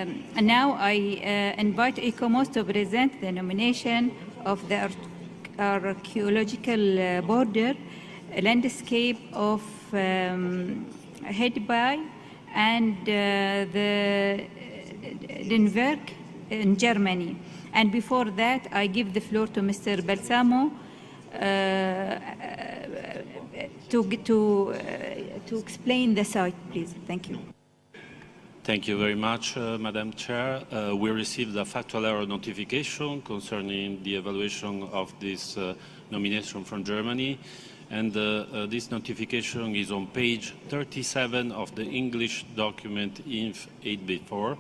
and now I invite ICOMOS to present the nomination of the archaeological border landscape of Hedeby and the Denberg in Germany. And before that, I give the floor to Mr. Balsamo to explain the site, please. Thank you. Thank you very much, Madam Chair. We received a factual error notification concerning the evaluation of this nomination from Germany. And this notification is on page 37 of the English document INF 8B4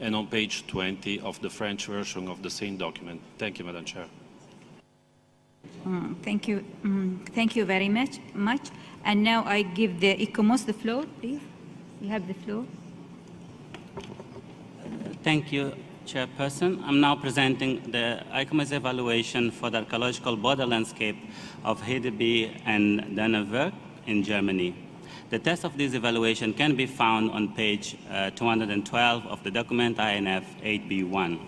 and on page 20 of the French version of the same document. Thank you, Madam Chair. Thank you. Thank you very much. And now I give the ICOMOS the floor, please. You have the floor. Thank you, Chairperson. I'm now presenting the ICOMOS evaluation for the archaeological border landscape of Hedeby and Dennerwerk in Germany. The text of this evaluation can be found on page 212 of the document INF 8B1.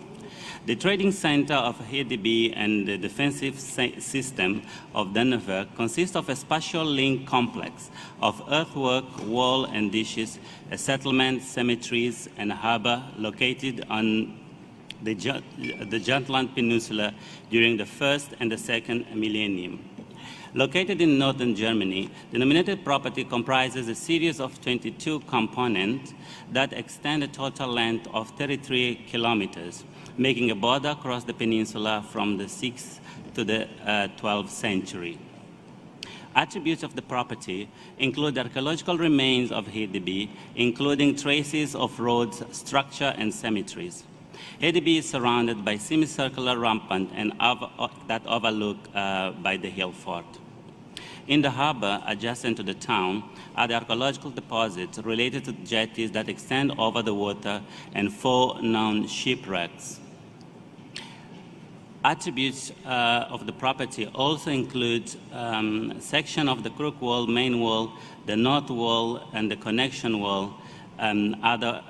The trading center of Hedeby and the defensive system of Dennerwerk consists of a spatial link complex of earthwork, wall and dishes, a settlement, cemeteries, and a harbor located on the Jutland Peninsula during the first and the second millennium. Located in northern Germany, the nominated property comprises a series of 22 components that extend a total length of 33 kilometers, making a border across the peninsula from the 6th to the 12th century. Attributes of the property include the archaeological remains of Hedeby, including traces of roads, structure, and cemeteries. Hedeby is surrounded by semicircular rampart and that overlook by the hill fort. In the harbor adjacent to the town are the archaeological deposits related to jetties that extend over the water and 4 known shipwrecks. Attributes of the property also include section of the crook wall, main wall, the north wall, and the connection wall, and other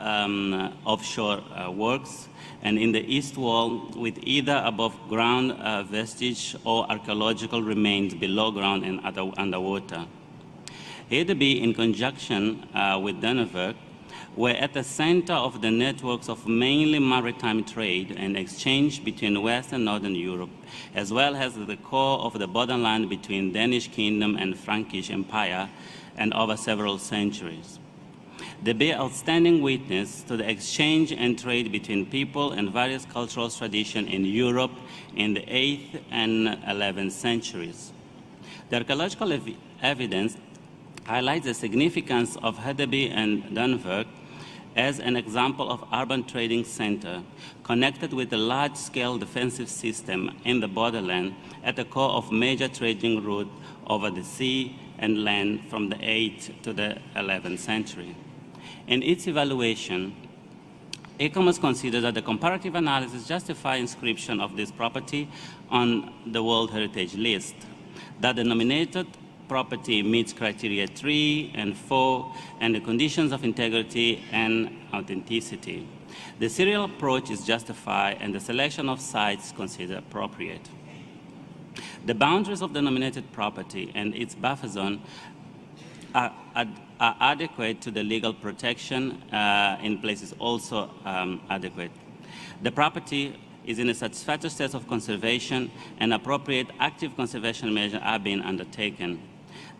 offshore works, and in the east wall with either above ground vestige or archaeological remains below ground and underwater. Hedeby, in conjunction with Dennerwerk, were at the center of the networks of mainly maritime trade and exchange between West and Northern Europe, as well as the core of the borderland between Danish Kingdom and Frankish Empire, and over several centuries. They bear outstanding witness to the exchange and trade between people and various cultural traditions in Europe in the 8th and 11th centuries. The archaeological evidence highlights the significance of Hedeby and Dennerwerk as an example of urban trading center connected with a large-scale defensive system in the borderland at the core of major trading route over the sea and land from the 8th to the 11th century. In its evaluation, ICOMOS considered that the comparative analysis justifies inscription of this property on the World Heritage List, that the nominated property meets criteria 3 and 4, and the conditions of integrity and authenticity. The serial approach is justified, and the selection of sites considered appropriate. The boundaries of the nominated property and its buffer zone are adequate to the legal protection in places also adequate. The property is in a satisfactory state of conservation, and appropriate active conservation measures are being undertaken.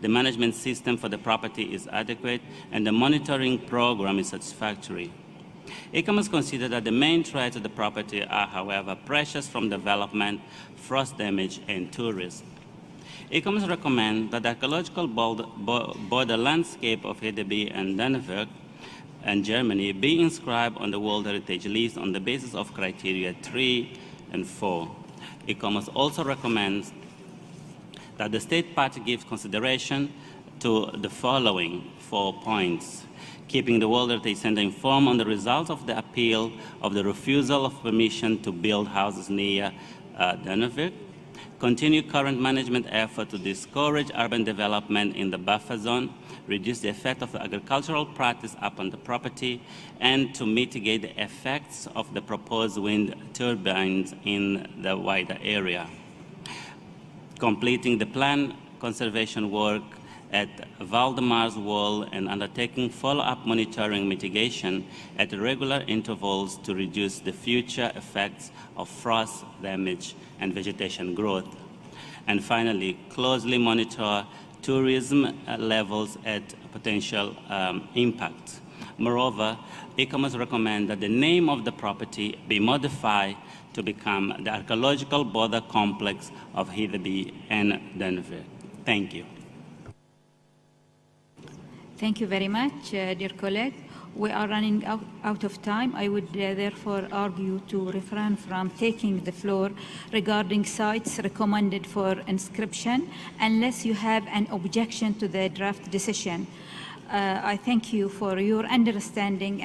The management system for the property is adequate, and the monitoring program is satisfactory. ICOMOS considered that the main threats to the property are, however, pressures from development, frost damage, and tourism. ICOMOS recommends that the archaeological border landscape of Hedeby and Dennerwerk and Germany be inscribed on the World Heritage List on the basis of criteria 3 and 4. ICOMOS also recommends that the state party gives consideration to the following 4 points: keeping the World Heritage Center informed on the results of the appeal of the refusal of permission to build houses near Dennerwerk, continue current management effort to discourage urban development in the buffer zone, reduce the effect of the agricultural practice upon the property, and to mitigate the effects of the proposed wind turbines in the wider area. Completing the planned conservation work at Valdemar's Wall and undertaking follow-up monitoring mitigation at regular intervals to reduce the future effects of frost damage and vegetation growth. And finally, closely monitor tourism levels at potential impact. Moreover, ICOMOS recommends that the name of the property be modified to become the Archaeological Border Complex of Hedeby and Denver. Thank you. Thank you very much, dear colleague. We are running out of time. I would therefore argue to refrain from taking the floor regarding sites recommended for inscription unless you have an objection to the draft decision. I thank you for your understanding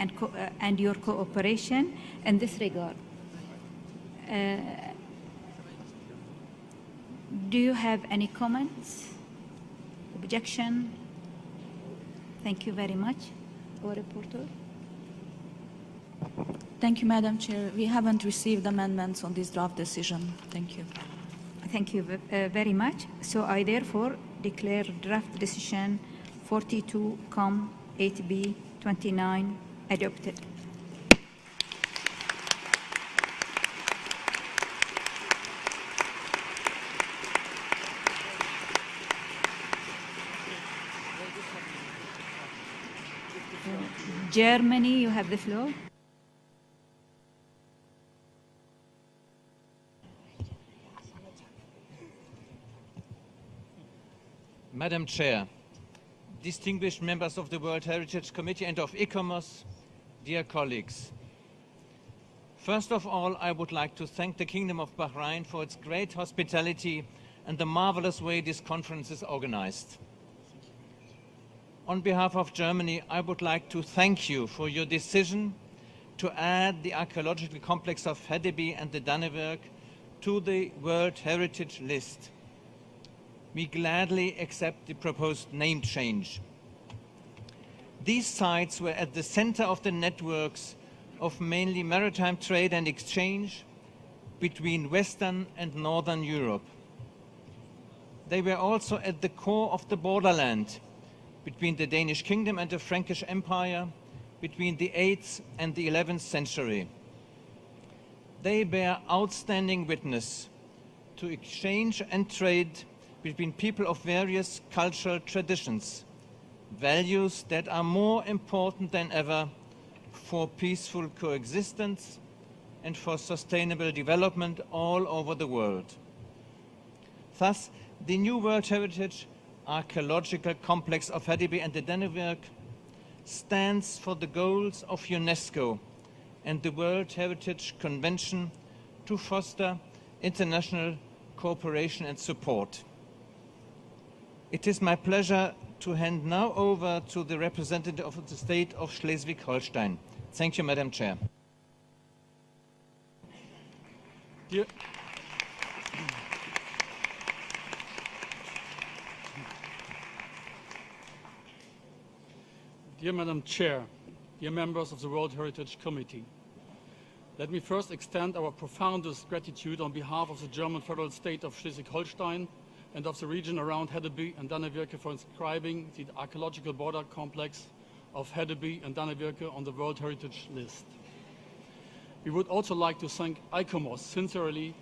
and your cooperation in this regard. Do you have any comments? Objection? Thank you very much. Our reporter. Thank you, Madam Chair. We haven't received amendments on this draft decision. Thank you. Thank you very much. So I therefore declare draft decision 42-8B 29 adopted. Germany, you have the floor. Madam Chair, distinguished members of the World Heritage Committee and of ICOMOS, dear colleagues. First of all, I would like to thank the Kingdom of Bahrain for its great hospitality and the marvelous way this conference is organized. On behalf of Germany, I would like to thank you for your decision to add the archaeological complex of Hedeby and the Dannevirke to the World Heritage List. We gladly accept the proposed name change. These sites were at the center of the networks of mainly maritime trade and exchange between Western and Northern Europe. They were also at the core of the borderland between the Danish Kingdom and the Frankish Empire between the 8th and the 11th century. They bear outstanding witness to exchange and trade between people of various cultural traditions, values that are more important than ever for peaceful coexistence and for sustainable development all over the world. Thus, the new World Heritage Archaeological Complex of Hedeby and the Dannevirke stands for the goals of UNESCO and the World Heritage Convention to foster international cooperation and support. It is my pleasure to hand now over to the representative of the state of Schleswig-Holstein. Thank you, Madam Chair. Dear Madam Chair, dear members of the World Heritage Committee, let me first extend our profoundest gratitude on behalf of the German federal state of Schleswig-Holstein and of the region around Hedeby and Dannevirke for inscribing the archaeological border complex of Hedeby and Dannevirke on the World Heritage List. We would also like to thank ICOMOS sincerely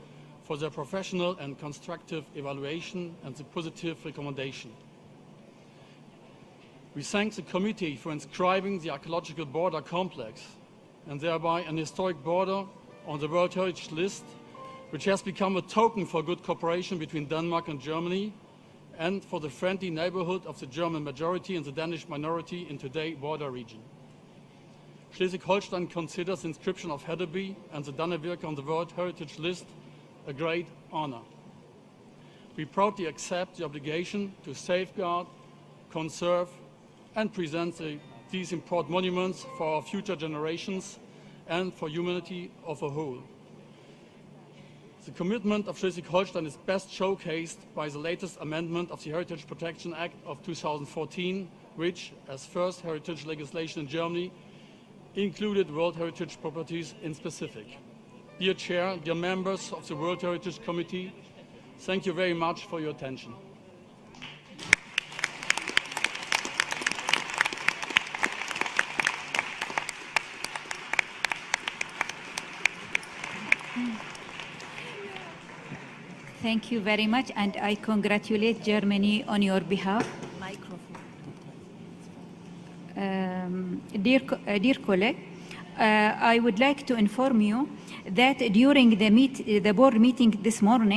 for their professional and constructive evaluation and the positive recommendation. We thank the committee for inscribing the archaeological border complex and thereby an historic border on the World Heritage List, which has become a token for good cooperation between Denmark and Germany and for the friendly neighborhood of the German majority and the Danish minority in today's border region. Schleswig-Holstein considers the inscription of Hedeby and the Dannevirke on the World Heritage List a great honor. We proudly accept the obligation to safeguard, conserve, and present these important monuments for our future generations and for humanity as a whole. The commitment of Schleswig-Holstein is best showcased by the latest amendment of the Heritage Protection Act of 2014, which, as first heritage legislation in Germany, included World Heritage properties in specific. Dear Chair, dear members of the World Heritage Committee, thank you very much for your attention. Thank you very much, and I congratulate Germany on your behalf. Dear colleague, I would like to inform you that during the board meeting this morning,